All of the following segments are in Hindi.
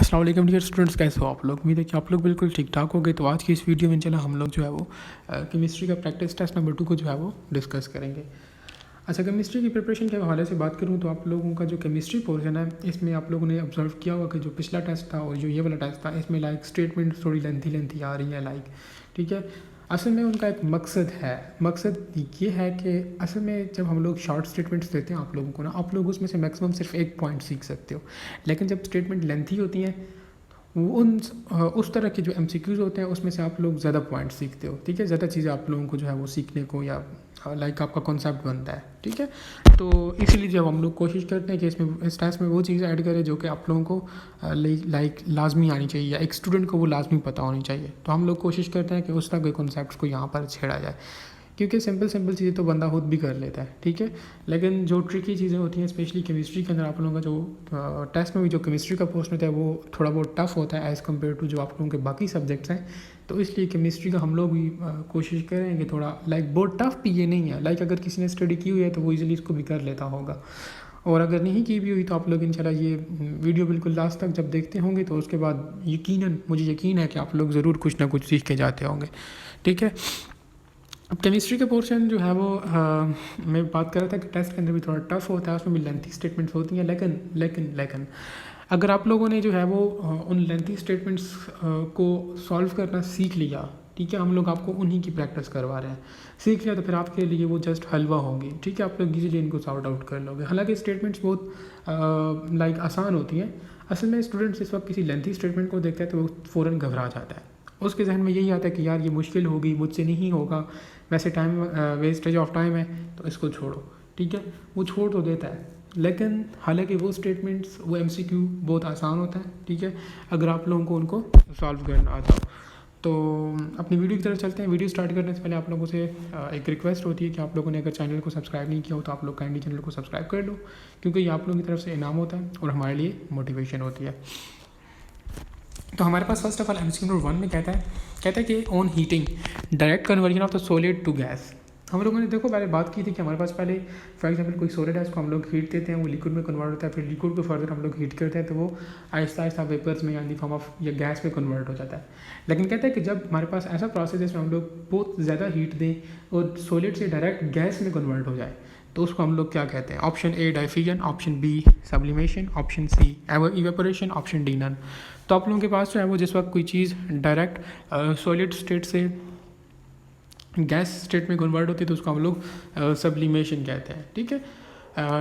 अस्सलाम वालेकुम डियर स्टूडेंट्स, कैसे हो आप लोग। उम्मीद है कि आप लोग बिल्कुल ठीक ठाक हो गए। तो आज की इस वीडियो में चला हम लोग जो है वो केमिस्ट्री का प्रैक्टिस टेस्ट नंबर 2 को जो है वो डिस्कस करेंगे। अच्छा, केमिस्ट्री की प्रिपरेशन के हवाले से बात करूँ तो आप लोगों का जो केमिस्ट्री पोर्शन है इसमें आप लोगों ने ऑब्जर्व किया होगा कि जो पिछला टेस्ट था और जो ये वाला टेस्ट था इसमें लाइक स्टेटमेंट थोड़ी लेंथी आ रही है लाइक, ठीक है। असल में उनका एक मकसद है, मकसद ये है कि असल में जब हम लोग शॉर्ट स्टेटमेंट्स देते हैं आप लोगों को ना, आप लोग उसमें से मैक्सिमम सिर्फ एक पॉइंट सीख सकते हो। लेकिन जब स्टेटमेंट लेंथी होती हैं उस तरह के जो MCQs होते हैं उसमें से आप लोग ज़्यादा पॉइंट सीखते हो, ठीक है। ज़्यादा चीज़ें आप लोगों को जो है वो सीखने को या लाइक आपका कॉन्सेप्ट बनता है, ठीक है। तो इसीलिए जब हम लोग कोशिश करते हैं कि इसमें इस टेस्ट में वो चीज़ ऐड करें जो कि आप लोगों को लाइक लाजमी आनी चाहिए या एक स्टूडेंट को वो लाजमी पता होनी चाहिए, तो हम लोग कोशिश करते हैं कि उस तरह के कॉन्सेप्ट को यहाँ पर छेड़ा जाए, क्योंकि सिंपल चीज़ें तो बंदा खुद भी कर लेता है, ठीक है। लेकिन जो ट्रिकी चीज़ें होती हैं स्पेशली केमिस्ट्री के अंदर आप लोगों का जो टेस्ट में भी जो केमिस्ट्री का पोर्शन होता है वो थोड़ा बहुत टफ होता है एज़ कम्पेयर टू जो आप लोगों के बाकी सब्जेक्ट्स हैं। तो इसलिए केमिस्ट्री का हम लोग भी कोशिश करेंगे थोड़ा लाइक बहुत टफ भी ये नहीं है, लाइक अगर किसी ने स्टडी की हुई है तो वो ईजिली इसको भी कर लेता होगा, और अगर नहीं की भी हुई तो आप लोग इंशाल्लाह ये वीडियो बिल्कुल लास्ट तक जब देखते होंगे तो उसके बाद यकीनन मुझे यकीन है कि आप लोग ज़रूर कुछ ना कुछ सीख के जाते होंगे, ठीक है। अब केमिस्ट्री का पोर्शन जो है वो मैं बात कर रहा था कि टेस्ट के अंदर भी थोड़ा टफ होता है, उसमें भी लेंथी स्टेटमेंट्स होती हैं। लेकिन अगर आप लोगों ने जो है वो उन लेंथी स्टेटमेंट्स को सॉल्व करना सीख लिया, ठीक है, हम लोग आपको उन्हीं की प्रैक्टिस करवा रहे हैं, सीख लिया तो फिर आपके लिए वो जस्ट हलवा होंगी, ठीक है। आप लोग इजीली इनको सॉर्ट आउट कर लोगे। हालांकि स्टेटमेंट्स बहुत लाइक आसान होती हैं। असल में स्टूडेंट्स इस वक्त किसी लेंथी स्टेटमेंट को देखता है तो वो फ़ौरन घबरा जाता है, उसके जहन में यही आता है कि यार ये मुश्किल होगी, मुझसे नहीं होगा, वैसे टाइम वेस्टेज ऑफ टाइम है तो इसको छोड़ो, ठीक है। वो छोड़ तो देता है, लेकिन हालांकि वो स्टेटमेंट्स वो MCQ बहुत आसान होता है, ठीक है, अगर आप लोगों को उनको सॉल्व करना आता हो। तो अपनी वीडियो की तरफ चलते हैं। वीडियो स्टार्ट करने से पहले आप लोगों से एक रिक्वेस्ट होती है कि आप लोगों ने अगर चैनल को सब्सक्राइब नहीं किया हो तो आप लोग काइंडली चैनल को सब्सक्राइब कर लो, क्योंकि ये आप लोगों की तरफ से इनाम होता है और हमारे लिए मोटिवेशन होती है। तो हमारे पास first of all MCQ number 1 में कहता है कि on heating direct conversion of the solid to gas. हम लोगों ने देखो पहले बात की थी कि हमारे पास पहले फॉर एग्जांपल कोई सॉलिड है उसको हम लोग हीट देते हैं, वो लिक्विड में कन्वर्ट होता है, फिर लिक्विड को फर्दर हम लोग हीट करते हैं तो वो आहिस्ता आहिस्ता वेपर्स में या इन द फॉर्म ऑफ या गैस में कन्वर्ट हो जाता है। लेकिन कहते हैं कि जब हमारे पास ऐसा प्रोसेस है जिसमें हम लोग बहुत ज़्यादा हीट दें और सॉलिड से डायरेक्ट गैस में कन्वर्ट हो जाए तो उसको हम लोग क्या कहते हैं। Option A diffusion, option B sublimation, option C evaporation, option D none. तो आप लोगों के पास जो है वो जिस वक्त कोई चीज़ डायरेक्ट सॉलिड स्टेट से गैस स्टेट में कन्वर्ट होती है तो उसको हम लोग सब्लिमेशन कहते हैं, ठीक है।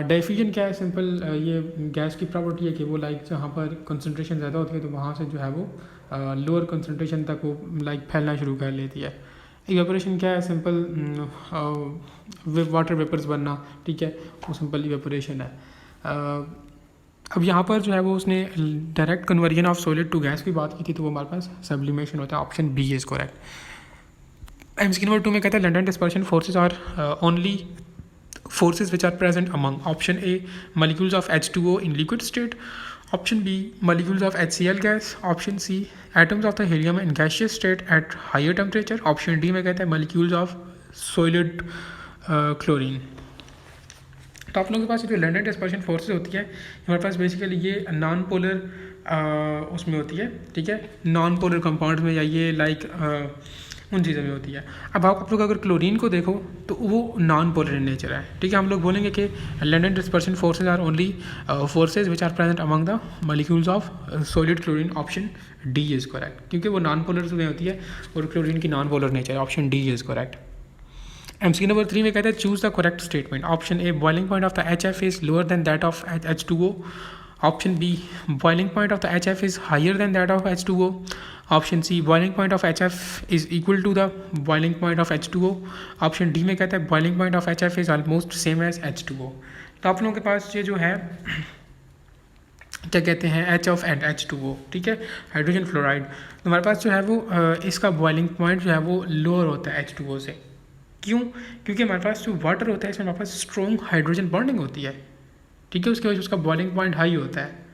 डाइफ्यूजन क्या है, सिंपल ये गैस की प्रॉपर्टी है कि वो लाइक जहाँ पर कंसनट्रेशन ज़्यादा होती है तो वहाँ से जो है वो लोअर कंसनट्रेशन तक वो लाइक फैलना शुरू कर लेती है। इवेपोरेशन क्या है, सिंपल वाटर वेपर्स बनना, ठीक है, वो सिंपल इवेपोरेशन है। अब यहाँ पर जो है वो उसने direct conversion of solid to gas की बात की थी तो वो हमारे पास सब्लिमेशन होता है, option B is correct. MCQ number 2 में कहता है London dispersion forces are only forces which are present among option A molecules of H2O in liquid state, option B molecules of HCl gas, option C atoms of the helium in gaseous state at higher temperature, option D में कहता है molecules of solid chlorine। तो आप लोगों के पास जो लंडन डिस्पर्शन फोर्सेज होती है हमारे पास बेसिकली ये नॉन पोलर उसमें होती है, ठीक है, नॉन पोलर कंपाउंड में या ये लाइक उन चीज़ों में होती है। अब आप लोग अगर क्लोरीन को देखो तो वो नॉन पोलर इन नेचर है, ठीक है। हम लोग बोलेंगे कि London dispersion forces are only forces which are present among the molecules of solid chlorine, option D is correct, क्योंकि वो नॉन पोलर में होती है और क्लोरीन की नॉन पोलर नेचर है, option D is correct. MCQ number 3 में कहता है choose the correct statement. Option A boiling point of the HF is lower than that of H2O, option B boiling point of the HF is higher than that of H2O, option C boiling point of HF is equal to the boiling point of H2O, option D में कहता है boiling point of HF is almost same as H2O। तो आप लोगों के पास ये जो है क्या कहते हैं H ऑफ एंड H2O, ठीक है, हाइड्रोजन फ्लोराइड। तो हमारे पास जो है वो इसका बॉइलिंग पॉइंट जो है वो लोअर होता है H2O से। क्यों? क्योंकि हमारे पास जो वाटर होता है इसमें हमारे पास स्ट्रॉन्ग हाइड्रोजन बॉन्डिंग होती है, ठीक है, उसकी वजह से उसका बॉइलिंग पॉइंट हाई होता है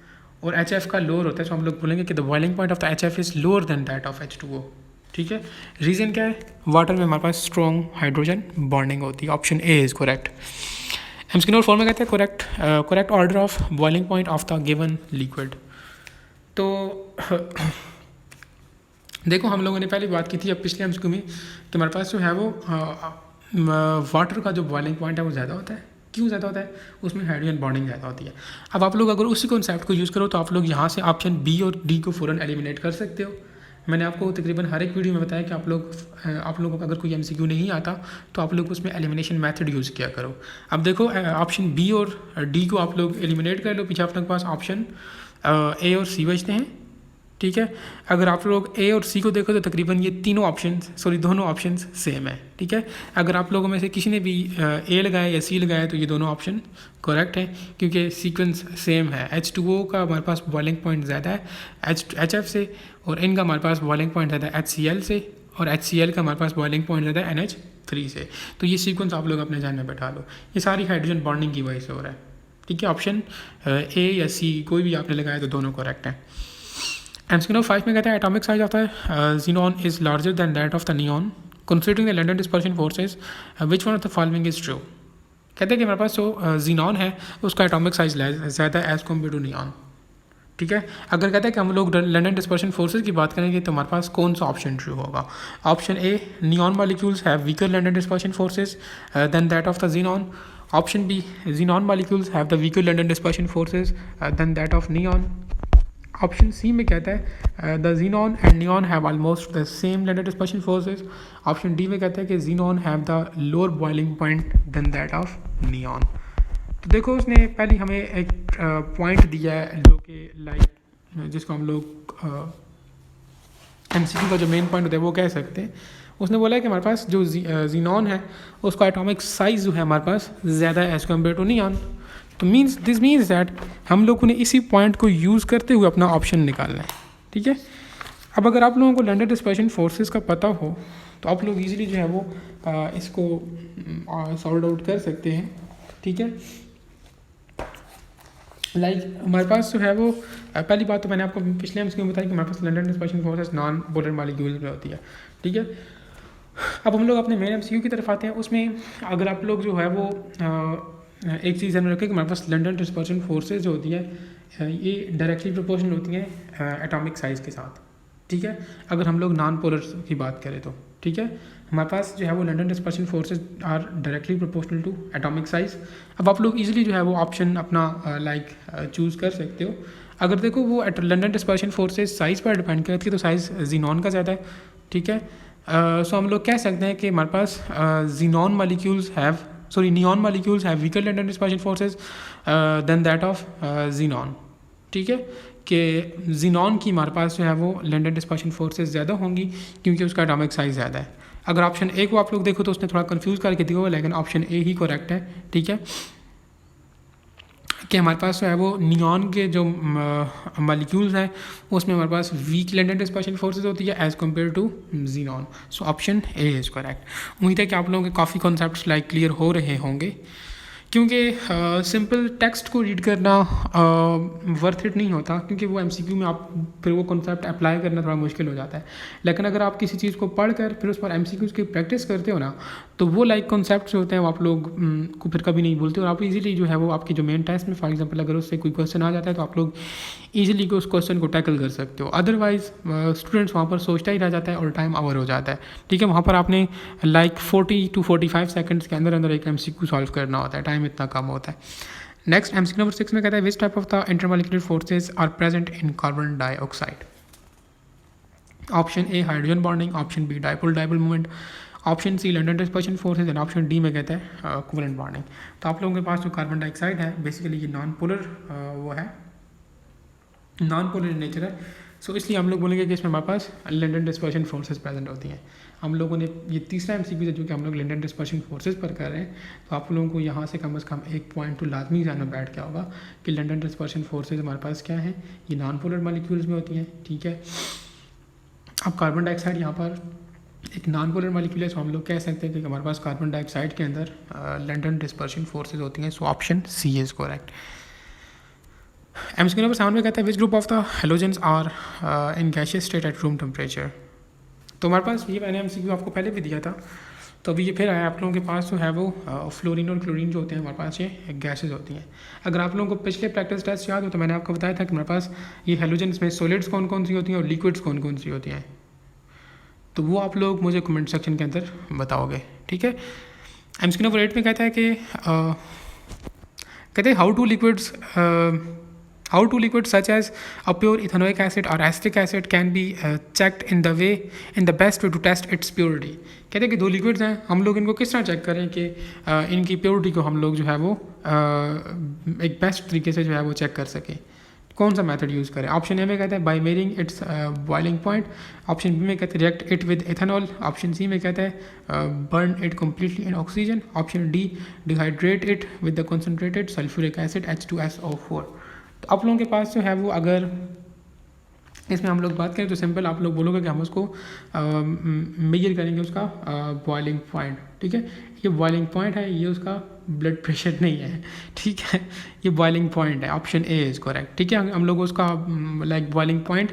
और HF का लोअर होता है। तो हम लोग बोलेंगे कि the boiling point of the HF is lower than that of H2O, ठीक है। रीज़न क्या है, वाटर में हमारे पास स्ट्रॉन्ग हाइड्रोजन बॉन्डिंग होती है, option A is correct. MCQ number 4 में कहते हैं correct order of boiling point of the given liquid. तो देखो हम लोगों ने पहले बात की थी अब पिछले एमसीक्यू में कि हमारे पास जो है वो वाटर का जो बॉइलिंग पॉइंट है वो ज़्यादा होता है। क्यों ज़्यादा होता है? उसमें हाइड्रोजन बॉन्डिंग ज़्यादा होती है। अब आप लोग अगर उसी कॉन्सेप्ट को यूज़ करो तो आप लोग यहाँ से ऑप्शन बी और डी को फ़ौरन एलिमिनेट कर सकते हो। मैंने आपको तकरीबन हर एक वीडियो में बताया कि आप लोगों को अगर कोई एमसीक्यू नहीं आता तो आप लोग उसमें एलिमिनेशन मेथड यूज़ किया करो। अब देखो ऑप्शन बी और डी को आप लोग एलिमिनेट कर लो, पीछे आप लोग के पास ऑप्शन ए और सी बचते हैं। ठीक है, अगर आप लोग ए और सी को देखो तो तकरीबन ये दोनों ऑप्शन सेम है। ठीक है, अगर आप लोगों में से किसी ने भी ए लगाया या सी लगाया तो ये दोनों ऑप्शन करेक्ट है क्योंकि सीक्वेंस सेम है। H2O का हमारे पास बॉइलिंग पॉइंट ज़्यादा है HF से, और इनका हमारे पास बॉइलिंग पॉइंट ज़्यादा है HCl से, और HCl का हमारे पास बॉइलिंग पॉइंट ज़्यादा है NH3 से। तो ये सीक्वेंस आप लोग अपने ध्यान में बैठा लो, ये सारी हाइड्रोजन बॉन्डिंग की वजह से हो रहा है। ठीक है, ऑप्शन ए या सी कोई भी आपने लगाया तो दोनों करेक्ट हैं। एमसीक्यू नंबर 5 में कहता है atomic size of the xenon is larger than that of the neon considering the London dispersion forces which one of the following is true. कहते हैं कि हमारे पास जो xenon है उसका एटॉमिक साइज ज़्यादा है एज़ कम्पेयर टू नियॉन। ठीक है, अगर कहते हैं कि हम लोग लंडन डिस्पर्शन फोर्सेज की बात करेंगे तो हमारे पास कौन सा ऑप्शन ट्रू होगा? Option A, neon molecules have weaker London dispersion forces than that of the xenon। Option B, xenon molecules have the weaker London dispersion forces than that of neon. Option C में कहता है the xenon and neon have almost the same London dispersion forces. Option D में कहता है कि xenon have the lower boiling point than that of neon. तो देखो उसने पहले हमें एक पॉइंट दिया है जो कि लाइक जिसको हम लोग एमसीक्यू का जो मेन पॉइंट होता है वो कह सकते हैं। उसने बोला है कि हमारे पास जो xenon है उसका एटॉमिक साइज जो है हमारे पास ज़्यादा है एज़ कम्पेयर टू नियॉन। तो दिस मीन्स दैट हम लोगों ने इसी पॉइंट को यूज़ करते हुए अपना ऑप्शन निकालना है। ठीक है, अब अगर आप लोगों को लंडन डिस्पर्शन फोर्सेस का पता हो तो आप लोग इजीली जो है वो इसको सॉल्व आउट कर सकते हैं। ठीक है, लाइक हमारे पास जो है वो पहली बात तो मैंने आपको पिछले एमसीक्यू में बताया कि हमारे पास London dispersion forces non polar molecules में होती है। ठीक है, अब हम लोग अपने मेन एमसीक्यू की तरफ आते हैं। उसमें अगर आप लोग जो है वो एक चीज़ ध्यान में रखें कि हमारे पास लंडन डिस्पर्शन फोर्सेज जो होती है ये डायरेक्टली प्रोपोर्शनल होती हैं एटॉमिक साइज़ के साथ। ठीक है, अगर हम लोग नॉन पोलर की बात करें तो ठीक है, हमारे पास जो है वो London dispersion forces are directly proportional to atomic size. अब आप लोग इजीली जो है वो ऑप्शन अपना चूज़ कर सकते हो। अगर देखो वो लंडन डिस्पर्शन फोर्सेज साइज़ पर डिपेंड करती है तो साइज़ xenon का ज़्यादा है। ठीक है, सो हम लोग कह सकते हैं कि हमारे पास neon molecules have weaker London dispersion forces than that of xenon। ठीक है, कि xenon की हमारे पास जो है वो लंडन डिस्पर्शन फोर्सेज ज़्यादा होंगी क्योंकि उसका एटॉमिक साइज़ ज़्यादा है। अगर ऑप्शन ए को आप लोग देखो तो उसने थोड़ा कंफ्यूज करके दिया हुआ, लेकिन ऑप्शन ए ही करेक्ट है। ठीक है, कि हमारे पास जो है वो नियॉन के जो मॉलिक्यूल्स हैं उसमें हमारे पास वीक लंडन डिस्पर्शन फोर्सेज होती है as compared to xenon। So option A is correct. उम्मीद है कि आप लोगों के काफ़ी कॉन्सेप्ट्स क्लियर हो रहे होंगे क्योंकि सिंपल टेक्स्ट को रीड करना वर्थ इट नहीं होता क्योंकि वो एमसीक्यू में आप फिर वो कॉन्सेप्ट अप्लाई करना थोड़ा मुश्किल हो जाता है। लेकिन अगर आप किसी चीज़ को पढ़कर फिर उस पर एमसीक्यूज़ की प्रैक्टिस करते हो ना तो वो कॉन्सेप्ट्स होते हैं वो आप लोग को फिर कभी नहीं भूलते और आप इजीली जो है वो आपकी जो मेन टेस्ट में फॉर एग्जांपल अगर उससे कोई क्वेश्चन आ जाता है तो आप लोग ईजिली उस क्वेश्चन को टैकल कर सकते हो। अदरवाइज स्टूडेंट्स वहाँ पर सोचता ही रह जाता है और टाइम ओवर हो जाता है। ठीक है, वहाँ पर आपने 40 to 45 सेकंड्स के अंदर एक एमसीक्यू सॉल्व करना होता है, टाइम इतना कम होता है। नेक्स्ट एमसीक्यू नंबर 6 में कहता है which type of the intermolecular forces are present in carbon dioxide. Option A hydrogen bonding, option B dipole movement, option C London dispersion forces and option D में कहता है कोवेलेंट बॉन्डिंग। तो आप लोगों के पास जो कार्बन डाइऑक्साइड है बेसिकली ये नॉन पोलर वो है, नॉन पोलर इन नेचर है। सो इसलिए हम लोग बोलेंगे कि इसमें हमारे पास लंडन डिस्पर्शन फोर्सेज प्रेजेंट होती हैं। हम लोगों ने ये तीसरा एमसीक्यू है जो कि हम लोग लंडन डिस्पर्शन फोर्सेज पर कर रहे हैं, तो आप लोगों को यहाँ से कम एक पॉइंट तो लाजमी जाना बैठ गया होगा कि लंडन डिस्पर्शन फोर्सेज हमारे पास क्या है, ये नॉन पोलर मॉलिक्यूल्स में होती हैं। ठीक है, अब कार्बन डाइऑक्साइड यहाँ पर एक नॉन पोलर मॉलिक्यूल है, सो हम लोग कह सकते हैं कि हमारे पास कार्बन डाइऑक्साइड के अंदर लंडन डिस्पर्शन फोर्सेज होती हैं। So option C is correct. MCQ number 7 में कहता है which group of the halogens are in gaseous state at room temperature. तो हमारे पास ये मैंने एमसीक्यू आपको पहले भी दिया था तो अभी ये फिर आया आप लोगों के पास जो है वो फ्लोरीन और क्लोरीन जो होते हैं हमारे पास ये गैसेज होती हैं। अगर आप लोगों को पिछले प्रैक्टिस टेस्ट याद हो तो मैंने आपको बताया था कि हमारे पास ये हेलोजेंस में सॉलिड्स कौन कौन सी होती हैं और लिक्विड्स कौन कौन सी होती हैं, तो वो आप लोग मुझे कमेंट सेक्शन के अंदर बताओगे, ठीक है। एमसीक्यू नंबर 8 में कहता है कि how two liquids such as a pure ethanoic acid or acetic acid can be checked in the best way to test its purity। कहते हैं कि दो लिक्विड्स हैं, हम लोग इनको किस तरह चेक करें कि इनकी प्योरिटी को हम लोग जो है वो एक बेस्ट तरीके से जो है वो चेक कर सकें। कौन सा मेथड यूज़ करें? ऑप्शन ए में कहते हैं by measuring its boiling point, option B में कहते हैं react it with ethanol, option C में कहते हैं burn it completely in oxygen, option D dehydrate it with the concentrated sulphuric acid H2SO4। तो आप लोगों के पास जो है वो अगर इसमें हम लोग बात करें तो सिंपल आप लोग बोलोगे कि हम उसको मेजर करेंगे उसका बॉइलिंग पॉइंट, ठीक है। ये बॉइलिंग पॉइंट है, ये उसका ब्लड प्रेशर नहीं है, ठीक है, ये बॉइलिंग पॉइंट है। ऑप्शन ए इज़ करेक्ट, ठीक है। हम लोग उसका लाइक बॉइलिंग पॉइंट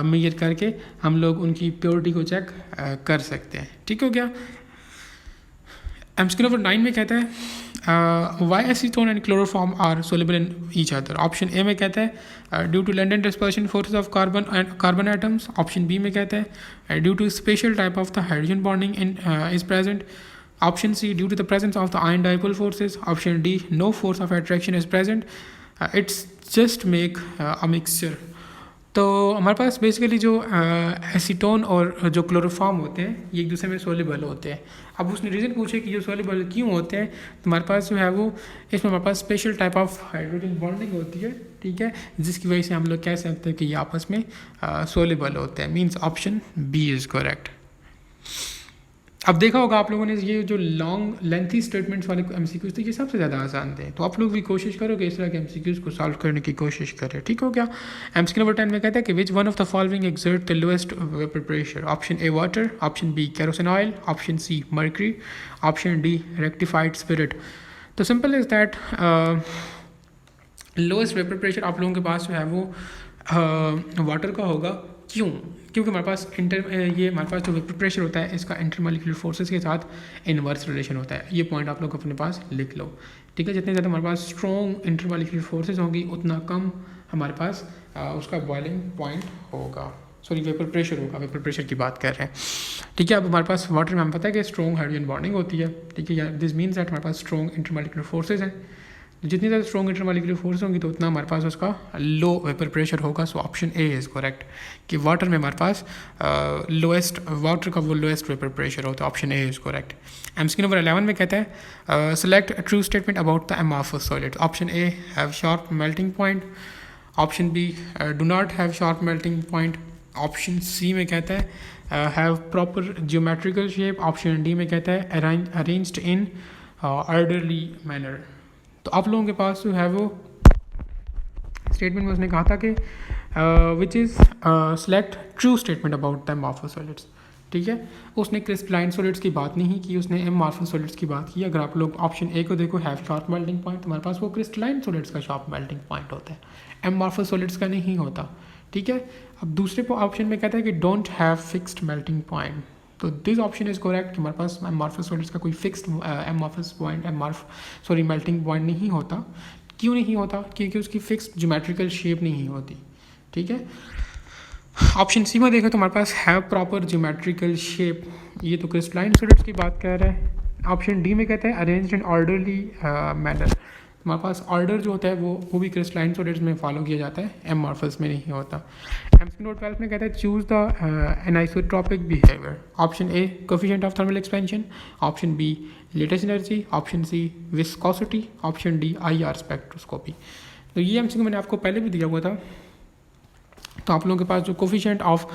मेजर करके हम लोग उनकी प्योरिटी को चेक कर सकते हैं, ठीक हो गया। एमसीक्यू नंबर 9 में कहता है why acetone and chloroform are soluble in each other. Option A में कहता है due to London dispersion forces of carbon atoms, option B में कहता है due to special type of the hydrogen bonding in is present, option C due to the presence of the ion dipole forces, option D no force of attraction is present, it's just make a mixture. तो हमारे पास बेसिकली जो एसीटोन और जो क्लोरोफॉर्म होते हैं ये एक दूसरे में सोलेबल होते हैं। अब उसने रीज़न पूछे कि जो सोलेबल क्यों होते हैं, तो हमारे पास जो है वो इसमें हमारे पास special type of hydrogen bonding होती है, ठीक है, जिसकी वजह से हम लोग कह सकते हैं कि ये आपस में सोलेबल होते हैं। Means option B is correct. अब देखा होगा आप लोगों ने ये जो लॉन्ग लेंथी स्टेटमेंट्स वाले एमसीक्यूज थे ये सबसे ज़्यादा आसान थे, तो आप लोग भी कोशिश करो कि इस तरह के एमसीक्यूज को सॉल्व करने की कोशिश करें, ठीक हो गया। एमसीक्यू नंबर 10 में कहता है कि which one of the following exert the lowest vapour pressure. Option A water, option B kerosene oil, option C mercury, option D rectified spirit. तो simple is that lowest vapour pressure आप लोगों के पास जो है वो वाटर का होगा। क्यों? क्योंकि हमारे पास हमारे पास जो वेपर प्रेशर होता है इसका इंटरमॉलिक्यूलर फोर्सेस के साथ इनवर्स रिलेशन होता है। ये पॉइंट आप लोग अपने पास लिख लो, ठीक है। जितने ज़्यादा हमारे पास स्ट्रॉन्ग इंटरमॉलिक्यूलर फोर्सेस होंगी उतना कम हमारे पास उसका बॉइलिंग पॉइंट होगा, सॉरी वेपर प्रेशर होगा, वेपर प्रेशर की बात कर रहे हैं, ठीक है। अब हमारे पास वाटर में हमें पता है कि स्ट्रॉन्ग हाइड्रोजन बॉन्डिंग होती है, ठीक है। दिस मीन्स दैट हमारे पास स्ट्रॉन्ग इंटरमॉलिक्यूलर फोर्सेस हैं। जितनी ज़्यादा स्ट्रॉन्ग इंटरमॉलिक्यूलर फोर्स होंगी तो उतना हमारे पास उसका लो वेपर प्रेशर होगा। सो ऑप्शन ए इज़ करेक्ट कि वाटर में हमारे पास वाटर का वो लोएस्ट वेपर प्रेशर होता है। Option A is correct. MCQ number 11 में कहता है select a true statement about the amorphous solids. Option A have sharp melting point, option B do not have sharp melting point, option C में कहता है have proper geometrical shape, option D में कहता है अरेंज्ड इन ऑर्डरली मैनर। तो आप लोगों के पास जो है वो स्टेटमेंट में उसने कहा था कि which is select true statement about the amorphous solids, ठीक है। उसने क्रिस्टलाइन सॉलिड्स की बात नहीं की, उसने अमॉर्फस सॉलिड्स की बात की। अगर आप लोग ऑप्शन ए को देखो हैव शार्प मेल्टिंग पॉइंट, तो हमारे पास वो क्रिस्टलाइन सॉलिड्स का शार्प मेल्टिंग पॉइंट होता है, अमॉर्फस सॉलिड्स का नहीं होता, ठीक है। अब दूसरे ऑप्शन में कहता है कि don't have fixed melting point, तो दिस ऑप्शन इज करेक्ट कि हमारे पास अमॉर्फस सॉलिड्स का कोई फिक्स्ड मेल्टिंग पॉइंट नहीं होता। क्यों नहीं होता? क्योंकि उसकी फिक्स्ड ज्योमेट्रिकल शेप नहीं होती, ठीक है। ऑप्शन सी में देखें तो हमारे पास हैव प्रॉपर ज्योमेट्रिकल शेप, ये तो क्रिस्टलाइन सॉलिड्स की बात कर रहा है। ऑप्शन डी में कहते हैं अरेंज्ड इन ऑर्डरली मैनर, हमारे पास ऑर्डर जो होता है वो भी क्रिस्टलाइन सॉलिड्स में फॉलो किया जाता है, अमॉर्फस में नहीं होता। एमसीक्यू नंबर 12 में कहता है choose the anisotropic behaviour. Option A coefficient of thermal expansion, option B lattice energy, option C viscosity, option D IR spectroscopy. तो ये एमसीक्यू मैंने आपको पहले भी दिया हुआ था। तो आप लोगों के पास जो कोफिशिएंट ऑफ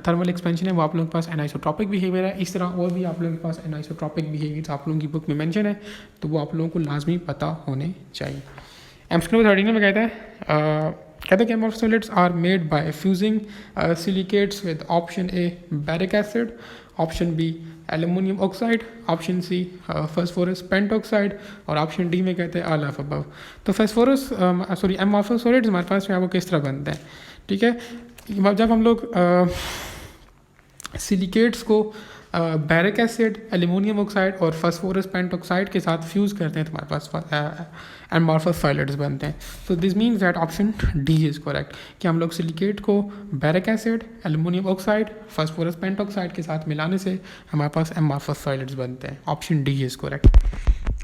थर्मल एक्सपेंशन है वो आप लोगों के पास एनाइसोट्रॉपिक बिहेवियर है। इस तरह और भी आप लोगों के पास एनाइसोट्रॉपिक बिहेवियर आप लोगों की बुक में मेंशन है, तो वो आप लोगों को लाजमी पता होने चाहिए। एमसीक्यू नंबर 13 में कहता है कि amorphous solids are made by fusing silicates with option A boric acid, option B aluminium oxide, option C phosphorus pentoxide और ऑप्शन डी में कहते हैं ऑल ऑफ अबव। तो अमॉर्फस सॉलिड्स हमारे पास जो है वो किस तरह बनते हैं, ठीक है। जब हम लोग सिलिकेट्स को बैरिक एसिड, एल्यूमिनियम ऑक्साइड और फास्फोरस पेंटॉक्साइड के साथ फ्यूज़ करते हैं तो हमारे पास एमॉर्फस सॉलिड्स बनते हैं. So this means that option D is correct कि हम लोग सिलिकेट को boric acid, aluminium oxide, phosphorus pentoxide के साथ मिलाने से हमारे पास एमॉर्फस सॉलिड्स बनते हैं. Option D is correct.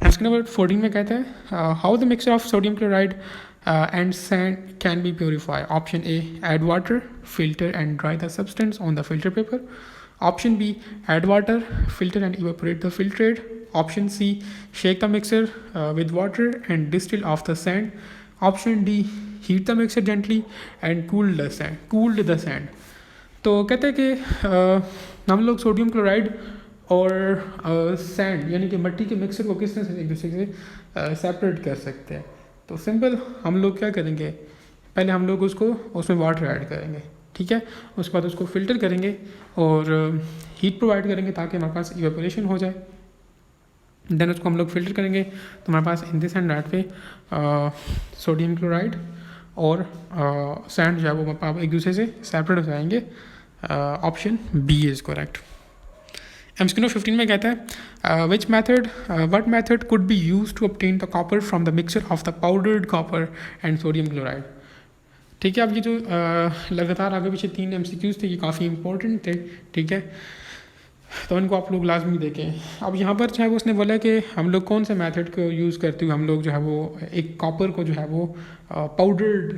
इसके नंबर 14 में कहते हैं how the mixture of sodium chloride and sand can be purified. Option A, add water, filter and dry the substance on the filter paper. Option B, add water, filter and evaporate the filtrate. Option C, shake the mixture with water and distill off the sand. Option D, heat the mixture gently and cool the sand. तो कहते हैं कि हम लोग सोडियम क्लोराइड और सैंड यानी कि मिट्टी के मिक्सर को किस तरह से एक दूसरे से सेपरेट कर सकते हैं. तो सिंपल हम लोग क्या करेंगे, पहले हम लोग उसको उसमें वाटर ऐड करेंगे, ठीक है. उसके बाद उसको फ़िल्टर करेंगे और हीट प्रोवाइड करेंगे ताकि हमारे पास इवेपोरेशन हो जाए. देन उसको हम लोग फ़िल्टर करेंगे तो हमारे पास इन दिस एंड दैट पे सोडियम क्लोराइड और सैंड जो है वो एक दूसरे से सेपरेट हो जाएंगे. Option B is correct. MCQ 15 में कहता है what method could be use to obtain the copper from the mixture of the powdered copper and sodium chloride. ठीक है, अब ये जो लगातार आगे पीछे 3 एमसीक्यूज़ थे ये काफ़ी इंपॉर्टेंट थे, ठीक है, तो इनको आप लोग लाजमी देखें. अब यहाँ पर जो है वो उसने बोला कि हम लोग कौन से मेथड को यूज़ करते हुए हम लोग जो है वो एक कॉपर को जो है वो पाउडर्ड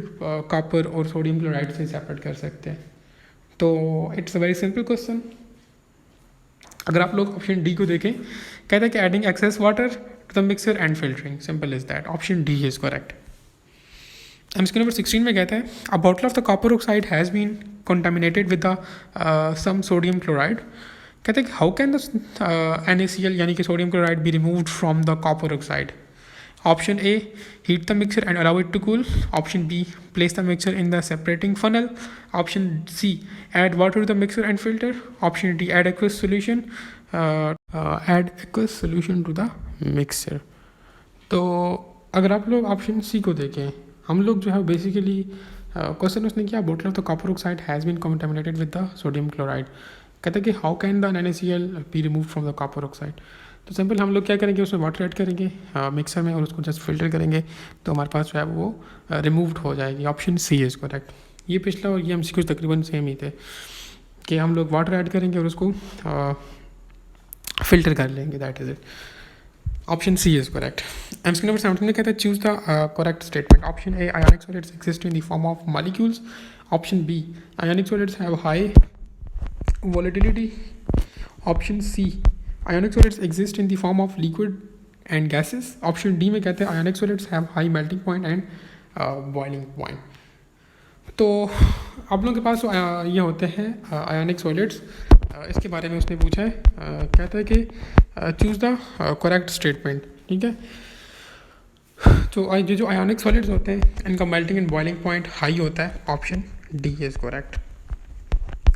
कॉपर और सोडियम क्लोराइड से सेपरेट कर सकते हैं. तो it's a very simple question. अगर आप लोग ऑप्शन डी को देखें, कहता है कि adding excess water to the mixture and filtering. Simple is that. Option D is correct. MCQ number 16 में कहता है a bottle of the copper oxide has been contaminated with the some sodium chloride. कहते हैं कि हाउ कैन द NaCl यानी कि sodium chloride be removed from the copper oxide. Option A, heat the mixture and allow it to cool. Option B, place the mixture in the separating funnel. Option C, add water to the mixer and filter. Option D, add aqueous solution to the mixer. तो अगर आप लोग ऑप्शन सी को देखें, हम लोग जो है बेसिकली क्वेश्चन उसने किया bottle of the copper oxide has been contaminated with the sodium chloride. कहते हैं कि how can the NaCl be remove from the copper oxide. तो सिंपल हम लोग क्या करेंगे, उसमें वाटर ऐड करेंगे मिक्सर में और उसको जस्ट फिल्टर करेंगे तो हमारे पास जो है वो रिमूव्ड हो जाएगी. Option C is correct. ये पिछला और ये एमसीक्यू तकरीबन सेम ही थे कि हम लोग वाटर ऐड करेंगे और उसको फिल्टर कर लेंगे. That is it. Option C is correct. MCQ number 17 में कहता है choose the correct statement. Option A, ionic solids exist in the form of molecules. Option B, ionic solids have high volatility. Option C, ionic solids exist in the form of liquid and gases. Option D में कहते हैं ionic solids have high melting point and boiling point. तो आप लोगों के पास ये होते हैं ionic solids. इसके बारे में उसने पूछा है, कहता है कि चूज़ द करेक्ट स्टेटमेंट. ठीक है, तो जो ionic solids होते हैं इनका melting and boiling point high होता है. Option D is correct.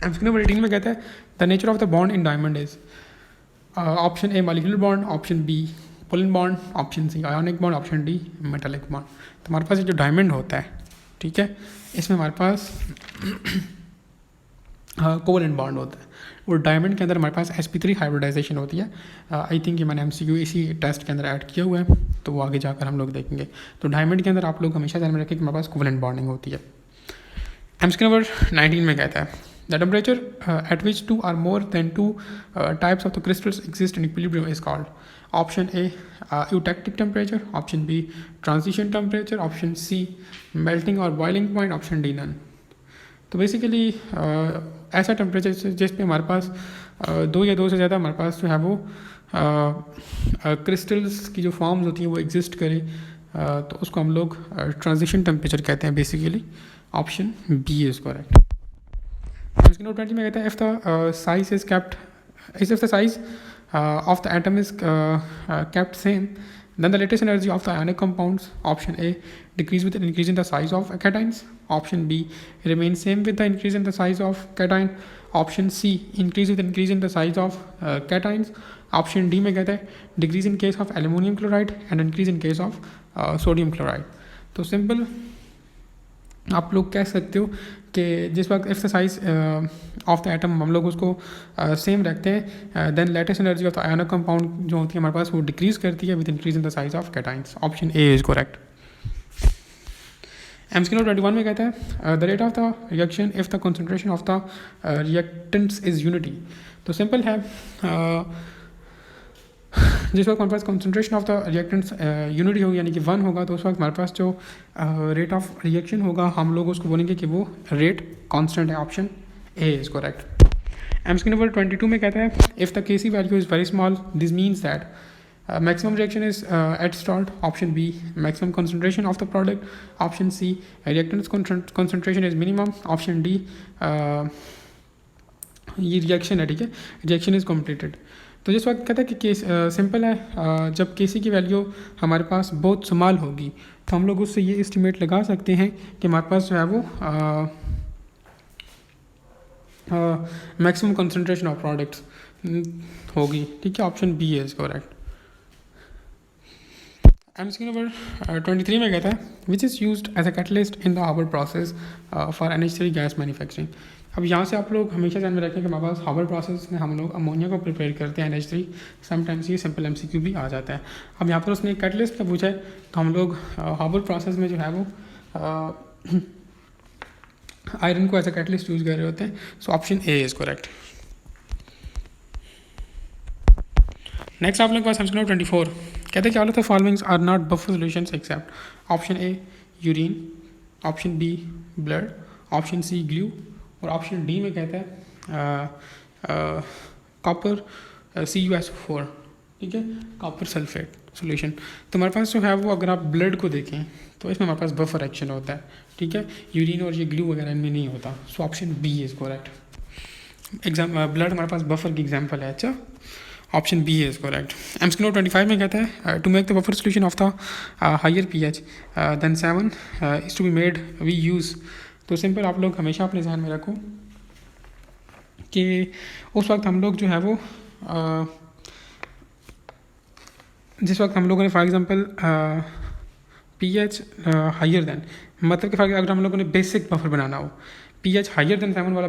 MCQ number 18 में कहता है the nature of the bond in diamond is. Option A molecular bond, option B covalent bond, option C ionic bond, option D metallic bond. तो हमारे पास ये जो डायमंड होता है, ठीक है, इसमें हमारे पास कोवलेंट बॉन्ड होता है और डायमंड के अंदर हमारे पास sp3 हाइब्रिडाइजेशन होती है. आई थिंक ये मैंने एमसीक्यू इसी टेस्ट के अंदर ऐड किया हुआ है, तो वो आगे जाकर हम लोग देखेंगे. तो डायमंड के अंदर आप लोग हमेशा ध्यान में रखें कि हमारे पास कोवलेंट बॉन्डिंग होती है. एमसीक्यू नंबर 19 में कहता है the temperature at which two or more than two types of the crystals exist in equilibrium is called. Option A, eutectic temperature. Option B, transition temperature. Option C, melting or boiling point. Option D, none. तो बेसिकली ऐसा टेम्परेचर जिस पे हमारे पास दो या दो से ज़्यादा हमारे पास जो है वो क्रिस्टल्स की जो फॉर्म्स होती हैं वो एग्जिस्ट करें, तो उसको हम लोग ट्रांजिशन टेम्परेचर कहते हैं basically. Option B is correct. Note 20 में कहता है if the size of the atom is kept same, then the latest energy of the ionic compounds. Option A, decrease with an increase in the size of cations. Option B, remain same with the increase in the size of cation. Option C, increase with increase in the size of cations. Option D में कहता है decrease in case of aluminum chloride and increase in case of sodium chloride. तो सिंपल आप लोग कह सकते हो कि जिस वक्त if the size of the atom हम लोग उसको सेम रखते हैं, then lattice energy of the ionic compound जो होती है हमारे पास वो डिक्रीज करती है with increase in the size of cations. Option A is correct. MCQ 21 में कहता है the rate of the reaction if the concentration of the reactants is unity. तो सिंपल है, जिस वक्त हमारे पास concentration of the reactants unity होगी यानी कि 1 होगा, तो उस वक्त हमारे पास जो रेट ऑफ रिएक्शन होगा हम लोग उसको बोलेंगे कि वो रेट कांस्टेंट है। Option A is correct. MCQ number 22 में कहता है if the KC value is very small this means that maximum reaction is at start। option B maximum concentration of the product। option C reactants concentration is minimum। option D ये रिएक्शन है, ठीक है, रिएक्शन इज़ कम्प्लीटेड। तो जिस वक्त कहता है कि केस सिंपल है, जब केसी की वैल्यू हमारे पास बहुत स्मॉल होगी तो हम लोग उससे ये एस्टिमेट लगा सकते हैं कि हमारे पास जो है वो मैक्सिमम कंसंट्रेशन ऑफ प्रोडक्ट्स होगी, ठीक है। Option B is correct. MCQ number 23 में कहता है which is used as a catalyst in the Haber process for NH3 gas manufacturing. अब यहाँ से आप लोग हमेशा ध्यान में रखें कि हमारे पास हाबर प्रोसेस में हम लोग अमोनिया को प्रिपेयर करते हैं NH3। समटाइम्स ये सिंपल MCQ भी आ जाता है। अब यहाँ पर उसने कैटलिस्ट का पूछा है तो हम लोग हाबर प्रोसेस में जो है वो आयरन को एज अ कैटलिस्ट यूज़ कर रहे होते हैं। So option A is correct. Next आप लोग के पास एमसीक्यू 24 कहते हैं कि all of the followings are not buffer solutions except. Option A urine, option B blood, option C glue और ऑप्शन डी में कहता है कॉपर CuSO4, ठीक है, कॉपर सल्फेट सॉल्यूशन। तो हमारे पास जो है वो अगर आप ब्लड को देखें तो इसमें हमारे पास बफर एक्शन होता है, ठीक है, यूरिन और ये ग्लू वगैरह इनमें नहीं होता। So option B is correct. Blood हमारे पास बफर की एग्जाम्पल है। अच्छा, option B is correct. MCQ 25 में कहता है to make the buffer solution of the higher pH than 7 is to be made we use. तो सिंपल आप लोग हमेशा अपने ध्यान में रखो कि उस वक्त हम लोग जो है वो जिस वक्त हम लोगों ने for example pH higher than, मतलब कि अगर हम लोगों ने बेसिक बफर बनाना हो, pH हायर देन 7 वाला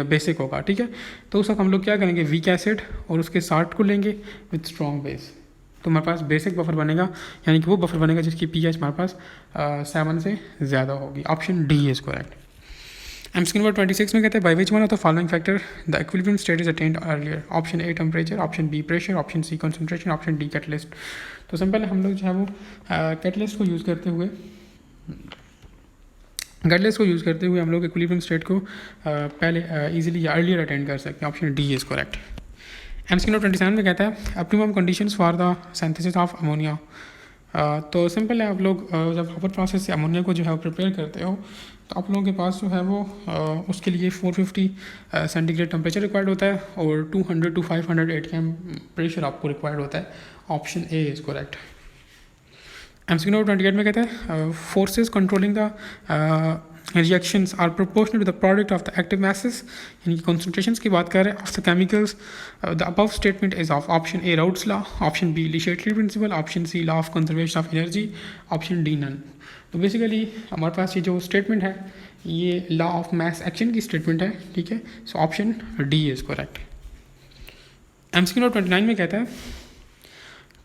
बेसिक होगा, ठीक है, तो उस वक्त हम लोग क्या करेंगे, वीक एसिड और उसके साल्ट को लेंगे विथ स्ट्रॉन्ग बेस। तो हमारे पास बेसिक बफर बनेगा, यानी कि वो बफर बनेगा जिसकी pH हमारे पास 7 से ज़्यादा होगी। Option D is correct. MCQ number 26 में कहते हैं by which one of the following factor the equilibrium state is attained earlier. Option A temperature, option B pressure, option C concentration, option D catalyst. तो सिंपल हम लोग जो है वो कैटलिस्ट को यूज़ करते हुए हम लोग इक्विलिब्रियम स्टेट को पहले इजीली या अर्लियर अटेंड कर सकते हैं। Option D is correct. MCQ number 27 में कहता है optimum conditions for the synthesis of ammonia. तो सिंपल है, आप लोग जब हापर प्रोसेस से अमोनिया को जो है वो प्रिपेयर करते हो तो आप लोगों के पास जो है वो उसके लिए 450 सेंटीग्रेड टेम्परेचर रिक्वायर्ड होता है और 200 to 500 ATM प्रेशर आपको रिक्वायर्ड होता है। Option A is correct. MCQ number 28 में कहता है forces controlling the reactions are proportional to the product of the active masses, यानी कि कॉन्सेंट्रेशंस की बात कर रहे हैं of the chemicals. The above statement is of option A Raoult's law, option B Le Chatelier principle, option C law of conservation of energy, option D none. तो बेसिकली हमारे पास ये जो स्टेटमेंट है ये लॉ ऑफ मैस एक्शन की स्टेटमेंट है, ठीक है। So option D is correct. MCQ number 29 में कहता है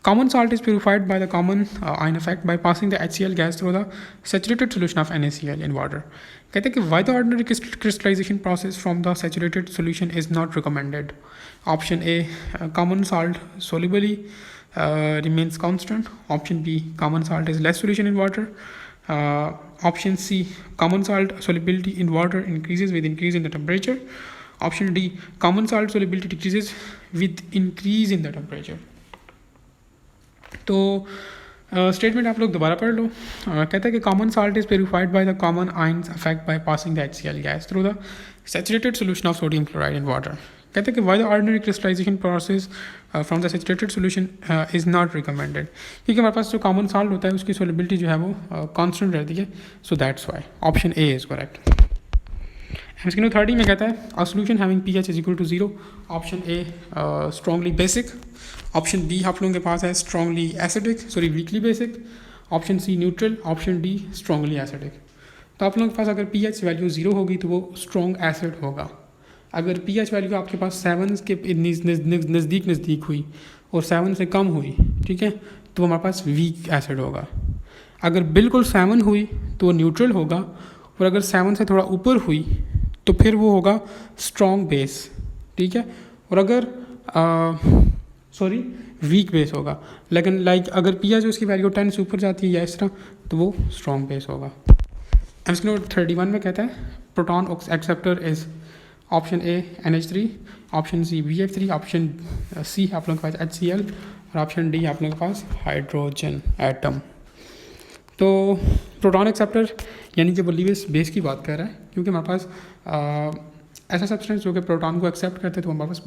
common salt is purified by the common ion effect by passing the HCl gas through the saturated solution of NaCl in water। कहते हैं कि why the ordinary crystallization process from the saturated solution is not recommended। option A common salt solubility remains constant, option B common salt is less solution in water, option C common salt solubility in water increases with increase in the temperature, option D common salt solubility decreases with increase in the temperature। तो स्टेटमेंट आप लोग दोबारा पढ़ लो। कहता है कि common salt is purified by the common ions effect by passing the HCl gas through the saturated solution of sodium chloride in water. कहते हैं कि why the ordinary crystallization process from the saturated solution is not recommended, क्योंकि हमारे पास जो कॉमन साल्ट होता है उसकी सोलिबिलिटी जो है वो कॉन्स्टेंट रहती है। So that's why option A is correct. MCQ 30 में कहता है a solution having pH is equal to 0। Option A strongly basic, option B आप लोगों के पास है strongly acidic, sorry weakly basic, option C neutral, option D strongly acidic. तो आप लोगों के पास अगर pH वैल्यू 0 होगी तो वो स्ट्रॉन्ग एसिड होगा, अगर pH वैल्यू आपके पास 7 के नज़दीक हुई और 7 से कम हुई, ठीक है, तो हमारे पास वीक एसिड होगा। अगर बिल्कुल 7 हुई तो वो न्यूट्रल होगा, और अगर 7 से थोड़ा ऊपर हुई तो फिर वो होगा स्ट्रॉन्ग बेस, ठीक है, और अगर वीक बेस होगा। लेकिन अगर pH उसकी वैल्यू 10 से ऊपर जाती है या इस तरह, तो वो स्ट्रॉन्ग बेस होगा। एमसीक्यू नंबर 31 में कहता है proton acceptor is option A NH3, option C BF3, option C आप लोगों के पास HCl और ऑप्शन डी आप लोगों के पास हाइड्रोजन एटम। तो प्रोटॉन एक्सेप्टर यानी कि वो लीविस बेस की बात कर रहा है, क्योंकि हमारे पास ऐसा सब्सटेंस जो कि प्रोटॉन को एक्सेप्ट करते हैं तो हमारे पास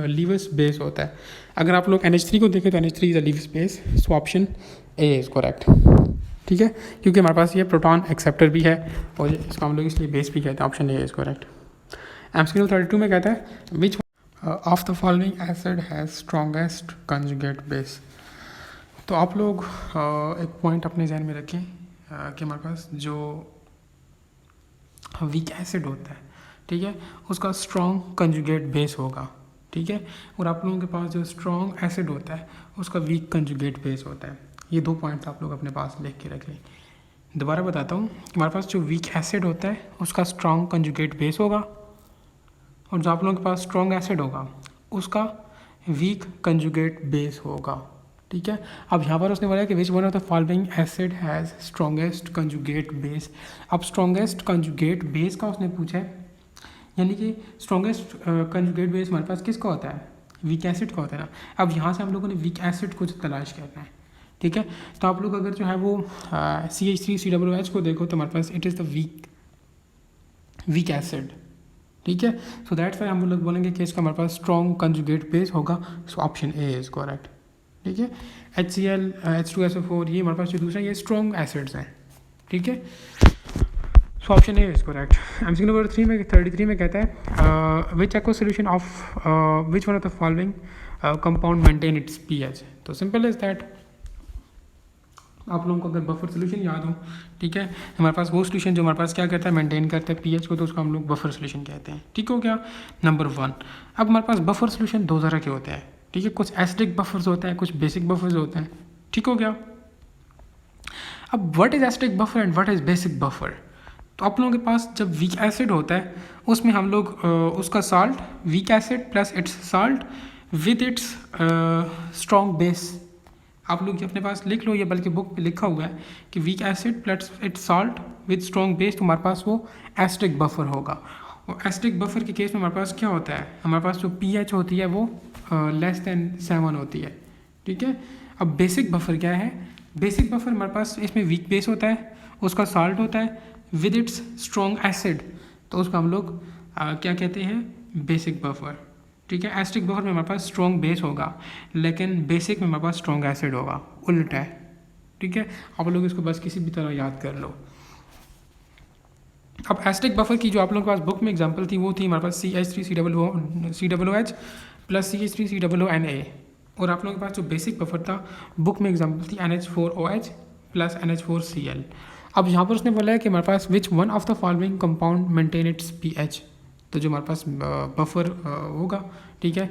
लीविस बेस होता है। अगर आप लोग NH3 को देखें तो NH3 is a Lewis base, so option A is correct, ठीक है, क्योंकि हमारे पास ये प्रोटॉन एक्सेप्टर भी है और इसको हम लोग इसलिए बेस भी कहते हैं। Option A is correct. MCQ 32 में कहता है which of the following acid has strongest conjugate base. तो आप लोग एक पॉइंट अपने जहन में रखें कि हमारे पास जो वीक एसिड होता है, ठीक है, उसका स्ट्रॉन्ग कंजुगेट बेस होगा, ठीक है, और आप लोगों के पास जो स्ट्रॉन्ग एसिड होता है उसका वीक कंजुगेट बेस होता है। ये 2 पॉइंट्स आप लोग अपने पास लिख के रख लें। दोबारा बताता हूँ कि हमारे पास जो वीक एसिड होता है उसका स्ट्रॉन्ग कंजुगेट बेस होगा, और जो आप लोगों के पास स्ट्रॉन्ग एसिड होगा उसका वीक कंजुगेट बेस होगा, ठीक है। अब यहाँ पर उसने बोला कि which one of the following acid has strongest conjugate base. अब स्ट्रॉन्गेस्ट कंजुगेट बेस का उसने पूछा है, यानी कि स्ट्रॉन्गेस्ट कंजुगेट बेस हमारे पास किसका होता है, वीक एसिड का होता है ना। अब यहाँ से हम लोगों ने वीक एसिड को तलाश करना है, ठीक है। तो आप लोग अगर जो है वो CH3COOH को देखो तो हमारे पास it is the weak acid, ठीक है। सो दैट्स वाई हम लोग बोलेंगे कि इसका हमारे पास स्ट्रॉन्ग कंजुगेट बेस होगा, सो ऑप्शन ए इज़ करेक्ट, ठीक है। HCl H2SO4 ये हमारे पास जो दूसरा ये स्ट्रॉन्ग एसिड्स हैं, ठीक है, so option A is correct. MCQ number 33 में कहता है which aqua solution of which one of the following compound maintain its pH। तो सिंपल इज दैट आप लोगों को अगर बफर सोल्यूशन याद हो, ठीक है, हमारे पास वो सोल्यूशन जो हमारे पास क्या करता है मेंटेन करता है pH को, तो उसको हम लोग बफर सोल्यूशन कहते हैं, ठीक हो गया, नंबर 1। अब हमारे पास बफर सोल्यूशन 2 तरह के होते हैं, ठीक है, कुछ एसिडिक बफर्स होते हैं, कुछ बेसिक बफर्स होते हैं, ठीक हो गया। अब what is acidic buffer and what is basic buffer. तो आप लोगों के पास जब वीक एसिड होता है उसमें हम लोग उसका salt, weak acid plus it's salt with its strong base, आप लोग अपने पास लिख लो, या बल्कि बुक पे लिखा हुआ है कि weak acid plus it's salt with strong base, तो हमारे पास वो एसिडिक बफर होगा। और एसिडिक बफर के केस में हमारे पास क्या होता है, हमारे पास जो pH होती है वो लेस देन 7 होती है, ठीक है। अब बेसिक बफर क्या है, बेसिक बफर हमारे पास इसमें वीक बेस होता है, उसका साल्ट होता है विद इट्स स्ट्रॉन्ग एसिड, तो उसको हम लोग क्या कहते हैं, बेसिक बफर, ठीक है। एसिडिक बफर में हमारे पास स्ट्रॉन्ग बेस होगा, लेकिन बेसिक में हमारे पास स्ट्रॉन्ग एसिड होगा, उल्टा है, ठीक है। आप लोग इसको बस किसी भी तरह याद कर लो। अब एसिडिक बफर की जो आप लोगों के पास बुक में एग्जांपल थी वो थी हमारे पास CH3COOH प्लस CH3COONA, और आप लोगों के पास जो बेसिक बफर था बुक में एग्जांपल थी NH4OH प्लस NH4Cl। अब यहाँ पर उसने बोला है कि हमारे पास which one of the following compound maintain its pH। तो जो हमारे पास बफर होगा, ठीक है,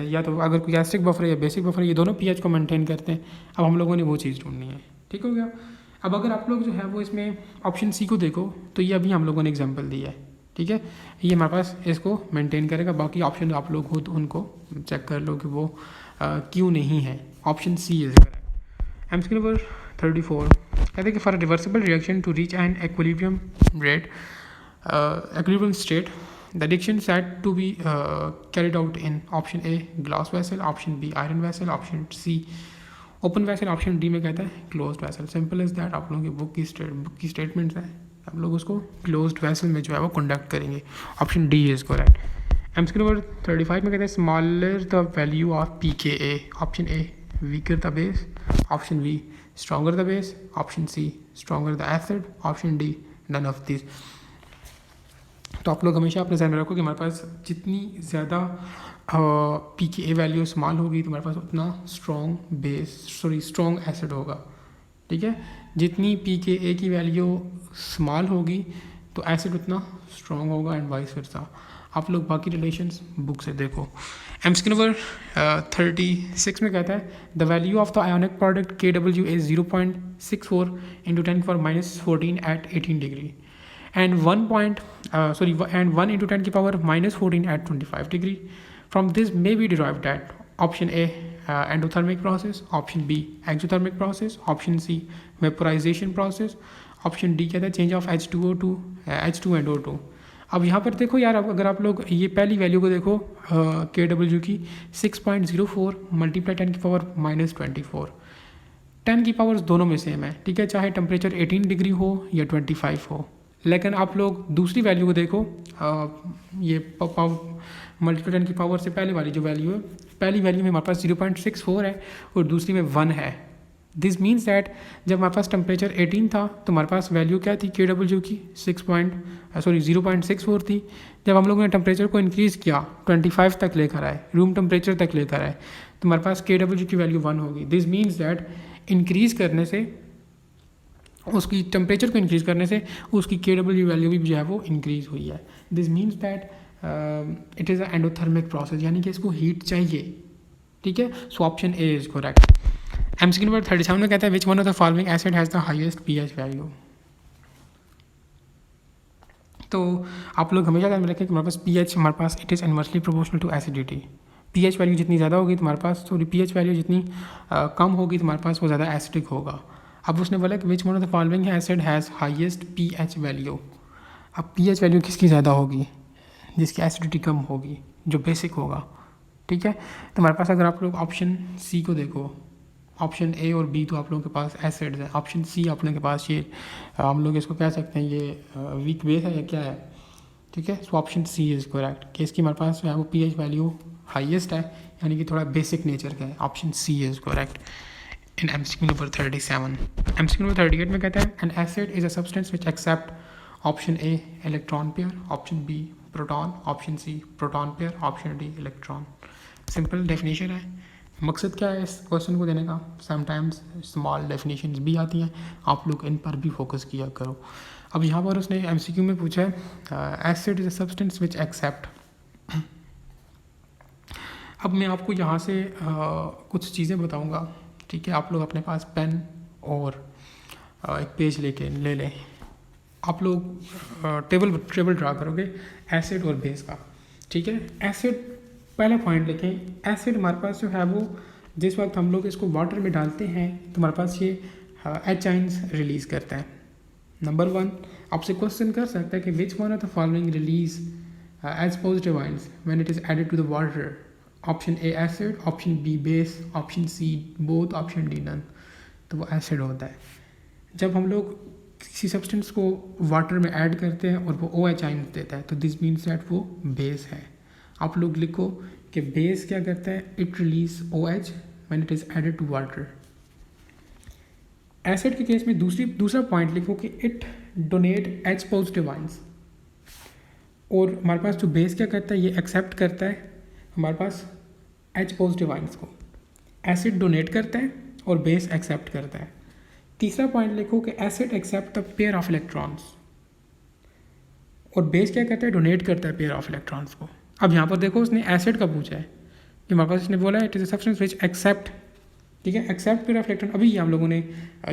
या तो अगर कोई एसिडिक बफर है या बेसिक बफर, ये दोनों pH को मेंटेन करते हैं। अब हम लोगों ने वो चीज़ ढूंढनी है, ठीक हो गया। अब अगर आप लोग जो है वो इसमें ऑप्शन सी को देखो तो ये अभी हम लोगों ने एग्जांपल दिया है, ठीक है, ये हमारे पास इसको मेंटेन करेगा। बाकी ऑप्शन आप लोग हो तो उनको चेक कर लो कि वो क्यों नहीं है। Option C is correct. MCQ number 34 कहते हैं कि for reversible reaction to reach an equilibrium rate equilibrium state the reaction set to be carried out in option A glass vessel, option B iron vessel, option C open vessel, option D में कहता है closed vessel. Simple is that आप लोगों की बुक की स्टेटमेंट्स हैं, आप लोग उसको क्लोज्ड वेसल में जो है वो कंडक्ट करेंगे। Option D is correct. MCQ number 35 में कहते हैं smaller the value of pKa। Option A weaker the base, option B stronger the base, option C stronger the acid, option D none of this. तो आप लोग हमेशा अपने ध्यान में रखो कि हमारे पास जितनी ज़्यादा pKa वैल्यू स्मॉल होगी तो हमारे पास उतना स्ट्रॉन्ग एसिड होगा, ठीक है। जितनी pKa की वैल्यू स्मॉल होगी तो एसिड उतना स्ट्रॉन्ग होगा एंड वाइस वर्सा। आप लोग बाकी रिलेशंस बुक से देखो। एमसीक्यू नंबर 36 में कहता है the value of the ionic product KW is 0.64 into 10⁻14 at 18 degree and 1 into 10 की power -14 at 25 degree. From this may be derived that option A endothermic process, option B exothermic process, option C vaporization process, option D कहता है change of H2O to H2 and O2. अब यहाँ पर देखो यार, अगर आप लोग ये पहली वैल्यू को देखो KW की 6.04 मल्टीप्लाई 10 की पावर -24, 10 की पावर्स दोनों में सेम है, ठीक है, चाहे टेम्परेचर 18 डिग्री हो या 25 हो। लेकिन आप लोग दूसरी वैल्यू को देखो, ये मल्टीप्लाई 10 की पावर से पहले वाली जो वैल्यू है, पहली वैल्यू में हमारे पास 0.64 है और दूसरी में 1 है। दिस मीन्स दैट जब हमारे पास टेम्परेचर 18 था तो हमारे पास वैल्यू क्या थी KW की 0.64 थी। जब हम लोगों ने टेम्परेचर को इंक्रीज़ किया 25 तक लेकर आए, रूम टेम्परेचर तक लेकर आए, तो हमारे पास KW की वैल्यू 1 होगी। दिस मीन्स दैट इंक्रीज़ करने से, उसकी टेम्परेचर को इंक्रीज़ करने से उसकी KW वैल्यू भी जो है वो इंक्रीज़ हुई है। This means that it is a endothermic process, यानी कि इसको हीट चाहिए, ठीक है। So option A is correct. MCQ number 37 में कहता है विच one of the following acid has the highest pH value. तो आप लोग हमेशा ध्यान में रखें कि हमारे पास pH, हमारे पास it is inversely proportional to acidity. pH value जितनी ज़्यादा होगी तो हमारे पास, pH वैल्यू जितनी कम होगी तो हमारे पास वो ज़्यादा एसिडिक होगा। अब उसने बोला कि which one of the following acid has highest pH value. अब pH वैल्यू किसकी ज़्यादा होगी? जिसकी एसिडिटी कम होगी, जो बेसिक होगा, ठीक है। तो हमारे पास अगर आप लोग ऑप्शन सी को देखो, ऑप्शन ए और बी तो आप लोगों के पास एसिड्स है, ऑप्शन सी आप लोगों के पास ये हम लोग इसको कह सकते हैं ये वीक बेस है या क्या है, ठीक है। So option C is correct कि इसकी हमारे पास जो है वो pH वैल्यू हाईएस्ट है, यानी कि थोड़ा बेसिक नेचर का है। Option C is correct in MCQ number 37। MCQ number 38 में कहता है an acid is a substance which accept option A electron pair, option B proton, option C proton pair, option D electron. Simple definition है। मकसद क्या है इस क्वेश्चन को देने का? समटाइम्स स्मॉल डेफिनेशंस भी आती हैं, आप लोग इन पर भी फोकस किया करो। अब यहाँ पर उसने एमसीक्यू में पूछा है acid is a substance which accept. अब मैं आपको यहाँ से कुछ चीज़ें बताऊँगा, ठीक है। आप लोग अपने पास पेन और एक पेज लेके ले लें। आप लोग टेबल ड्रा करोगे एसिड और बेस का, ठीक है। एसिड पहला पॉइंट लिखें, एसिड हमारे पास जो है वो जिस वक्त हम लोग इसको वाटर में डालते हैं तो हमारे पास ये H आइंस रिलीज़ करता है। नंबर 1 आपसे क्वेश्चन कर सकता है कि which one of the following release as positive ions when it is added to the water. Option A acid, option B base, option C both, option D none. तो वो एसिड होता है। जब हम लोग किसी सब्सटेंस को वाटर में ऐड करते हैं और वो OH आइंस देता है तो दिस मीन्स दैट वो बेस है। आप लोग लिखो कि बेस क्या करता है, it release OH when it is added to water. Acid के केस में दूसरा पॉइंट लिखो कि it donate H positive ions. और हमारे पास जो बेस क्या करता है, ये एक्सेप्ट करता है हमारे पास H पॉजिटिव आइंस को। एसिड डोनेट करता है और बेस एक्सेप्ट करता है। तीसरा पॉइंट लिखो कि acid accept the pair of electrons और बेस क्या करता है, डोनेट करता है पेयर ऑफ इलेक्ट्रॉन्स को। अब यहाँ पर देखो उसने एसिड का पूछा है कि हमारे पास इसने बोला है it is a substance which accept, ठीक है, एक्सेप्ट पेयर ऑफ इलेक्ट्रॉन। अभी ये हम लोगों ने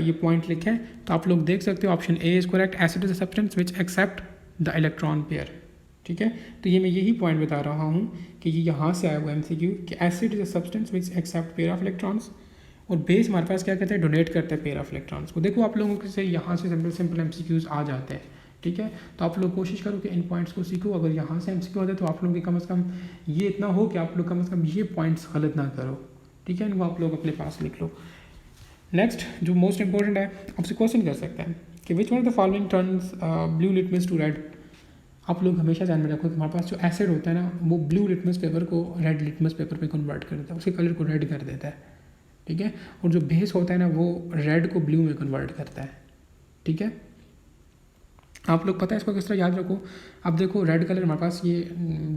ये पॉइंट लिखा है तो आप लोग देख सकते हो option A is correct, acid is a substance which accept the electron pair, ठीक है। तो ये मैं यही पॉइंट बता रहा हूँ कि ये यहाँ से आया हुआ MCQ कि acid is a substance which accept pair of electrons और बेस हमारे पास क्या कहते हैं, डोनेट करता है पेयर ऑफ इलेक्ट्रॉन्स को। देखो आप लोगों से यहाँ से सिंपल MCQs आ जाते हैं, ठीक है। तो आप लोग कोशिश करो कि इन पॉइंट्स को सीखो। अगर यहाँ से MCQ होता है तो आप लोगों की कम से कम ये इतना हो कि आप लोग कम से कम ये पॉइंट्स गलत ना करो, ठीक है। इनको आप लोग अपने पास लिख लो। नेक्स्ट जो मोस्ट इंपॉर्टेंट है, आपसे क्वेश्चन कर सकते हैं कि which one of the following turns blue litmus to red. आप लोग हमेशा ध्यान में रखो कि हमारे पास जो एसिड होता है ना, वो ब्लू लिटमस पेपर को रेड लिटमस पेपर पे कन्वर्ट कर देता है, उसके कलर को रेड कर देता है, ठीक है। और जो बेस होता है ना, वो रेड को ब्लू में कन्वर्ट करता है, ठीक है। आप लोग पता है इसको किस तरह याद रखो। अब देखो रेड कलर हमारे पास ये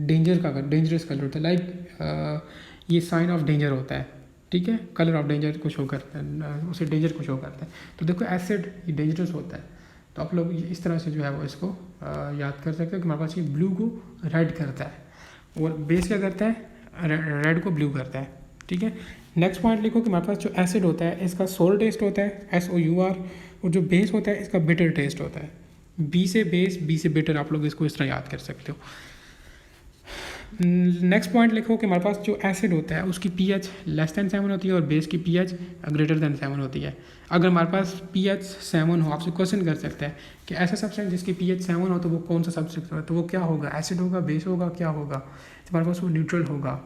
डेंजरस कलर होता है, लाइक ये साइन ऑफ डेंजर होता है, ठीक है। कलर ऑफ डेंजर को शो करता है, उसे डेंजर को शो करता है। तो देखो एसिड ये डेंजरस होता है, तो आप लोग इस तरह से जो है वो इसको याद कर सकते हो कि हमारे पास ये ब्लू को रेड करता है और बेस क्या करता है, रेड को ब्लू करता है। ठीक है, नेक्स्ट पॉइंट लिखो कि हमारे पास जो एसिड होता है इसका सोर टेस्ट होता है SOUR, और जो बेस होता है इसका बिटर टेस्ट होता है। बी से बेस, बी से बिटर, आप लोग इसको इस तरह याद कर सकते हो। नेक्स्ट पॉइंट लिखो कि हमारे पास जो एसिड होता है उसकी pH लेस दैन 7 होती है और बेस की pH ग्रेटर दैन 7 होती है। अगर हमारे पास pH 7 हो, आपसे क्वेश्चन कर सकते हैं कि ऐसा सब्सटेंस जिसकी pH 7 हो तो वो कौन सा सब्सटेंस होगा, तो वो क्या होगा, एसिड होगा, बेस होगा, क्या होगा, तो हमारे पास वो न्यूट्रल होगा।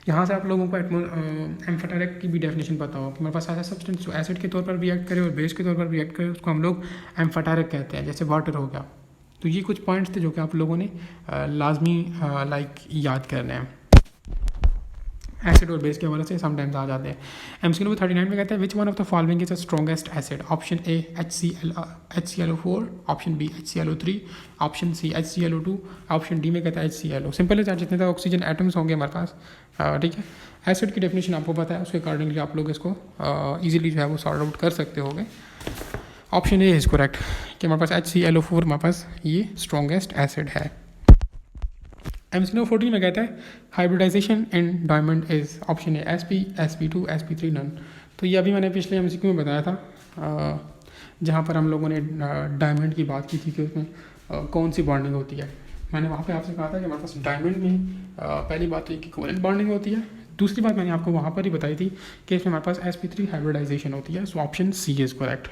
यहाँ से आप लोगों को एम्फेटेरिक की भी डेफिनेशन पता हो कि हमारे पास ऐसा सब्सटेंस जो एसिड के तौर पर रिएक्ट करे और बेस के तौर पर रिएक्ट करे, उसको हम लोग एम्फेटेरिक कहते हैं, जैसे वाटर हो गया। तो ये कुछ पॉइंट्स थे जो कि आप लोगों ने लाजमी याद करने हैं। एसिड और बेस के हवाले से समटाइम्स आ जाते हैं। MCQ नंबर 39 में कहता है विच one of the following is the strongest acid. Option A HClO4, option B HClO3, option C HClO2, option D में कहता है HClO। सिंपल है, जितने तक ऑक्सीजन एटम्स होंगे हमारे पास, ठीक है। एसिड की डेफिनेशन आपको पता है, उसके अकॉर्डिंगली आप लोग इसको ईजिली जो है वो सॉर्ट आउट कर सकते होंगे। ऑप्शन A इज़ करेक्ट कि हमारे पास HClO4 हमारे पास ये स्ट्रॉन्गेस्ट एसिड है। MCQ नंबर 14 में कहता है hybridization in diamond is. Option A SP, SP2, SP3 none. तो ये अभी मैंने पिछले MCQ में बताया था, जहाँ पर हम लोगों ने डायमंड की बात की थी कि उसमें कौन सी बॉन्डिंग होती है। मैंने वहाँ पे आपसे कहा था कि हमारे पास डायमंड में पहली बात तो ये कि कोवेलेंट बॉन्डिंग होती है, दूसरी बात मैंने आपको वहाँ पर ही बताई थी कि इसमें हमारे पास SP3 हाइब्रिडाइजेशन होती है। So option C is correct.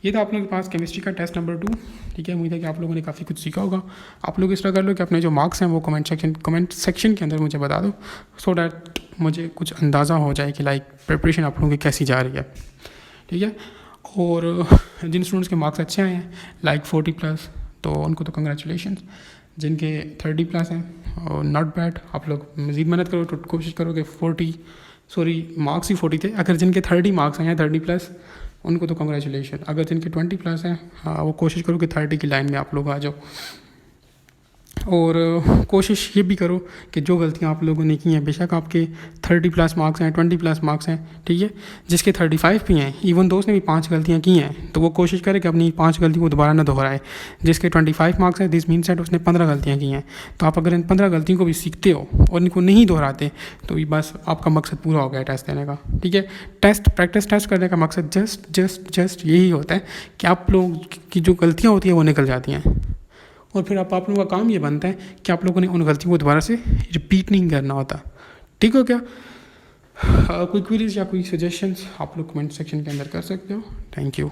ये था आप लोगों के पास केमिस्ट्री का टेस्ट नंबर 2। ठीक है, उम्मीद है कि आप लोगों ने काफ़ी कुछ सीखा होगा। आप लोग इस तरह कर लो कि अपने जो मार्क्स हैं वो कमेंट सेक्शन के अंदर मुझे बता दो, सो डैट मुझे कुछ अंदाज़ा हो जाए कि प्रिपरेशन आप लोगों की कैसी जा रही है। ठीक है, और जिन स्टूडेंट्स के मार्क्स अच्छे आए हैं 40+, तो उनको तो कंग्रेचुलेशन। जिनके 30+ हैं और नॉट बैड, आप लोग मज़ीद मेहनत करो, तो कोशिश करो कि मार्क्स ही 40 थे। अगर जिनके 30 मार्क्स आए हैं 30+, उनको तो कंग्रेचुलेशन। अगर जिनके 20+ हैं, हाँ, वो कोशिश करो कि 30 की लाइन में आप लोग आ जाओ। और कोशिश ये भी करो कि जो गलतियाँ आप लोगों ने की हैं, बेशक आपके 30+ मार्क्स हैं, 20+ मार्क्स हैं, ठीक है, जिसके 35 भी हैं, इवन दोस्त ने भी 5 गलतियाँ की हैं, तो वो कोशिश करे कि अपनी 5 गलतियों को दोबारा ना दोहराए। जिसके 25 मार्क्स हैं, दिस मीन्स दैट उसने 15 गलतियाँ की हैं। तो आप अगर इन 15 गलतियों को भी सीखते हो और इनको नहीं दोहराते, तो ये बस आपका मकसद पूरा हो गया टेस्ट देने का। ठीक है, प्रैक्टिस टेस्ट करने का मकसद जस्ट यही होता है कि आप लोग की जो गलतियाँ होती हैं वो निकल जाती हैं, और फिर आप लोगों का काम ये बनता है कि आप लोगों ने उन गलतियों को दोबारा से रिपीट नहीं करना होता। ठीक हो क्या? कोई क्वेरीज या कोई सजेशंस आप लोग कमेंट सेक्शन के अंदर कर सकते हो। Thank you.